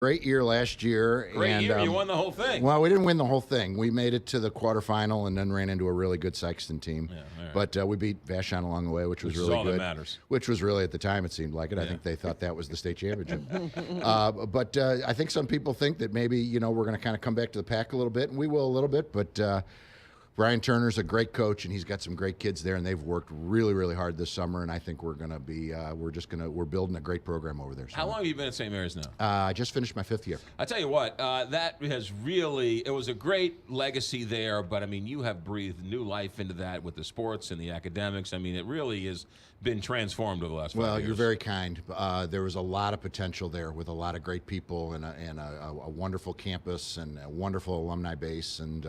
Great year last year. Great year. You won the whole thing. Well, we didn't win the whole thing. We made it to the quarterfinal and then ran into a really good Sexton team. Yeah, all right. But we beat Vashon along the way, which was really all good. That matters. Which was really, at the time, it seemed like it. I think they thought that was the state championship. But I think some people think that maybe, we're going to kind of come back to the pack a little bit, and we will a little bit. But Brian Turner's a great coach, and he's got some great kids there, and they've worked really, really hard this summer. And I think we're going to be, we're building a great program over there. How long have you been at St. Mary's now? I just finished my 5th year. I tell you what, that has really, it was a great legacy there, but I mean, you have breathed new life into that with the sports and the academics. I mean, it really has been transformed over the last 5 years. Well, you're very kind. There was a lot of potential there with a lot of great people and a wonderful campus and a wonderful alumni base. And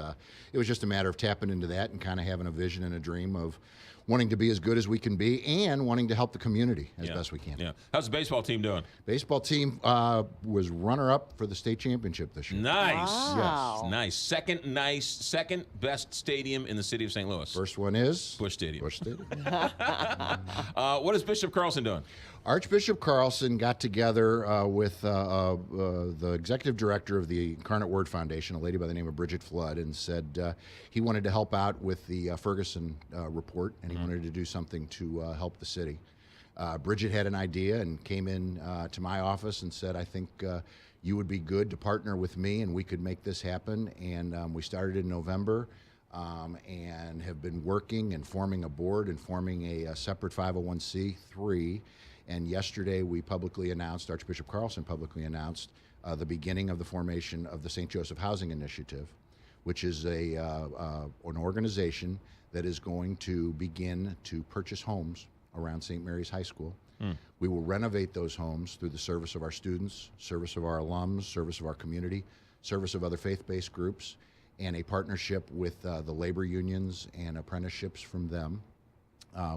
it was just a matter of tapping into that and kind of having a vision and a dream of wanting to be as good as we can be and wanting to help the community as best we can. Yeah. How's the baseball team doing? Baseball team was runner-up for the state championship this year. Nice. Wow. Yes. Second best stadium in the city of St. Louis. First one is? Busch Stadium. Busch Stadium. What is Bishop Carlson doing? Archbishop Carlson got together with the executive director of the Incarnate Word Foundation, a lady by the name of Bridget Flood, and said he wanted to help out with the Ferguson report, and he wanted to do something to help the city. Bridget had an idea and came in to my office and said, I think you would be good to partner with me and we could make this happen. And we started in November and have been working and forming a board and forming a separate 501c3. And yesterday we publicly announced, Archbishop Carlson publicly announced, the beginning of the formation of the St. Joseph Housing Initiative, which is an organization that is going to begin to purchase homes around St. Mary's High School. We will renovate those homes through the service of our students, service of our alums, service of our community, service of other faith-based groups, and a partnership with the labor unions and apprenticeships from them.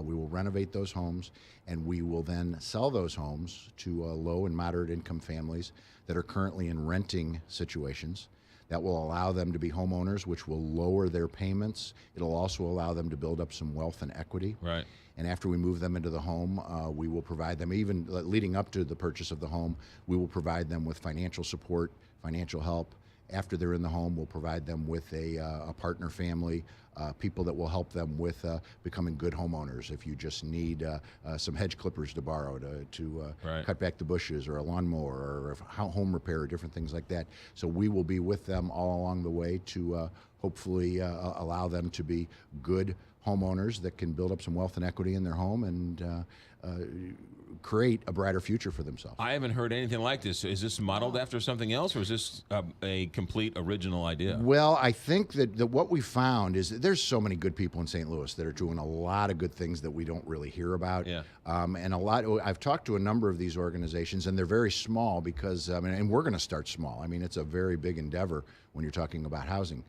We will renovate those homes, and we will then sell those homes to low and moderate income families that are currently in renting situations. That will allow them to be homeowners, which will lower their payments. It'll also allow them to build up some wealth and equity. Right. And after we move them into the home, we will provide them, even leading up to the purchase of the home, we will provide them with financial support, financial help. After they're in the home, we'll provide them with a partner family, people that will help them with becoming good homeowners. If you just need some hedge clippers to borrow to cut back the bushes, or a lawnmower, or a home repair, or different things like that. So we will be with them all along the way to hopefully allow them to be good homeowners that can build up some wealth and equity in their home and create a brighter future for themselves. I haven't heard anything like this. Is this modeled after something else, or is this a complete original idea? Well, I think that what we found is that there's so many good people in St. Louis that are doing a lot of good things that we don't really hear about. Yeah. And I've talked to a number of these organizations, and they're very small because, and we're going to start small. I mean, it's a very big endeavor when you're talking about housing.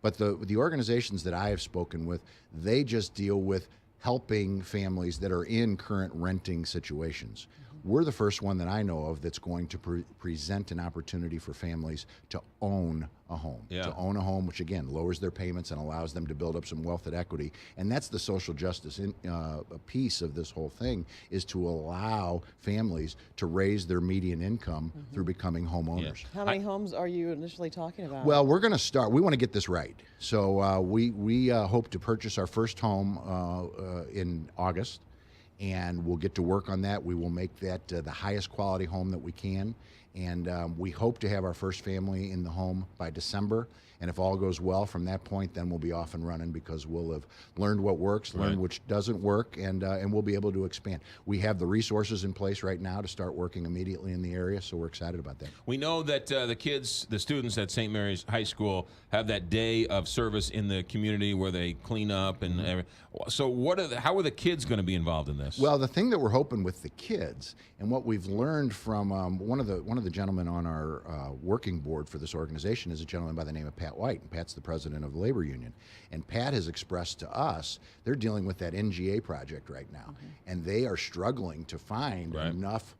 But the organizations that I have spoken with, they just deal with helping families that are in current renting situations. We're the first one that I know of that's going to present an opportunity for families to own a home. Yeah. To own a home, which again lowers their payments and allows them to build up some wealth and equity. And that's the social justice piece of this whole thing, is to allow families to raise their median income through becoming homeowners. How many homes are you initially talking about? Well, we're going to start. We want to get this right. So we hope to purchase our first home in August. And we'll get to work on that. We will make that the highest quality home that we can. And we hope to have our first family in the home by December. And if all goes well from that point, then we'll be off and running, because we'll have learned what works, learned which doesn't work, and we'll be able to expand. We have the resources in place right now to start working immediately in the area, so we're excited about that. We know that the students at St. Mary's High School have that day of service in the community where they clean up and everything. So how are the kids going to be involved in this? Well, the thing that we're hoping with the kids, and what we've learned from one of the gentlemen on our working board for this organization is a gentleman by the name of Pat White, and Pat's the president of the labor union. And Pat has expressed to us they're dealing with that NGA project right now, and they are struggling to find enough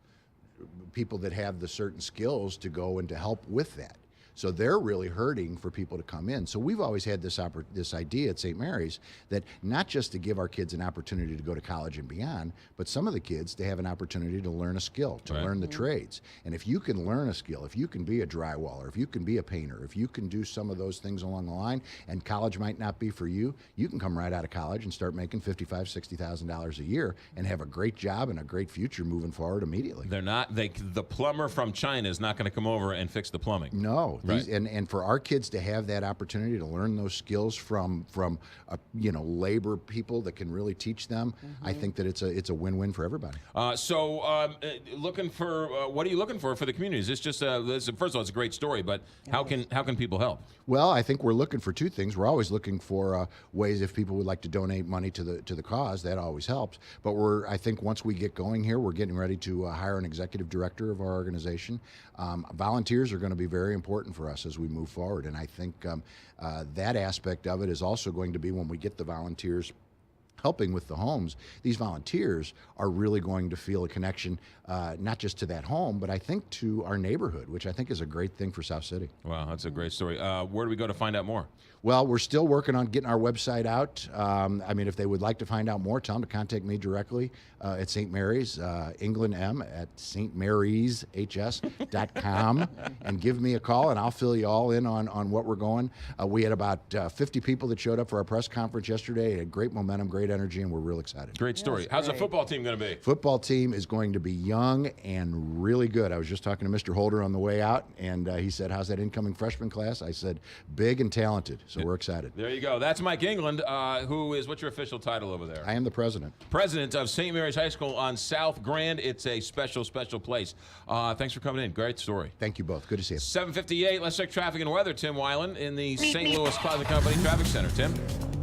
people that have the certain skills to go and to help with that. So they're really hurting for people to come in. So we've always had this idea at St. Mary's that not just to give our kids an opportunity to go to college and beyond, but some of the kids to have an opportunity to learn a skill, to learn the trades. And if you can learn a skill, if you can be a drywaller, if you can be a painter, if you can do some of those things along the line, and college might not be for you, you can come right out of college and start making $55,000, $60,000 a year and have a great job and a great future moving forward immediately. The plumber from China is not going to come over and fix the plumbing. No, Right. and for our kids to have that opportunity to learn those skills from labor people that can really teach them, I think that it's a win-win for everybody. Looking for what are you looking for the community? Is this just first of all, it's a great story, but how can people help? Well, I think we're looking for two things. We're always looking for ways if people would like to donate money to the cause. That always helps. But I think once we get going here, we're getting ready to hire an executive director of our organization. Volunteers are going to be very important for us as we move forward, and I think that aspect of it is also going to be when we get the volunteers helping with the homes. These volunteers are really going to feel a connection, not just to that home, but I think to our neighborhood, which I think is a great thing for South City. Wow, that's a great story. Where do we go to find out more? Well, we're still working on getting our website out. If they would like to find out more, tell them to contact me directly at St. Mary's, England M at stmaryshs.com, and give me a call, and I'll fill you all in on what we're going. We had about 50 people that showed up for our press conference yesterday. It had great momentum, great energy, and we're real excited. Great story. How's the football team going to be? Football team is going to be young and really good. I was just talking to Mr. Holder on the way out, and he said, "How's that incoming freshman class?" I said, "Big and talented." So we're excited. There you go. That's Mike England, what's your official title over there? I am the president. President of St. Mary's High School on South Grand. It's a special, special place. Thanks for coming in. Great story. Thank you both. Good to see you. 7:58. Let's check traffic and weather. Tim Weiland in the St. Louis Closet Company Traffic Center. Tim?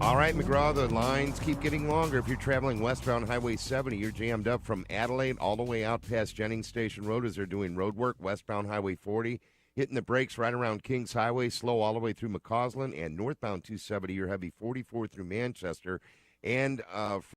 All right, McGraw, the lines keep getting longer. If you're traveling westbound Highway 70, you're jammed up from Adelaide all the way out past Jennings Station Road as they're doing road work. Westbound Highway 40, hitting the brakes right around Kings Highway, slow all the way through McCausland, and northbound 270, you're heavy 44 through Manchester. And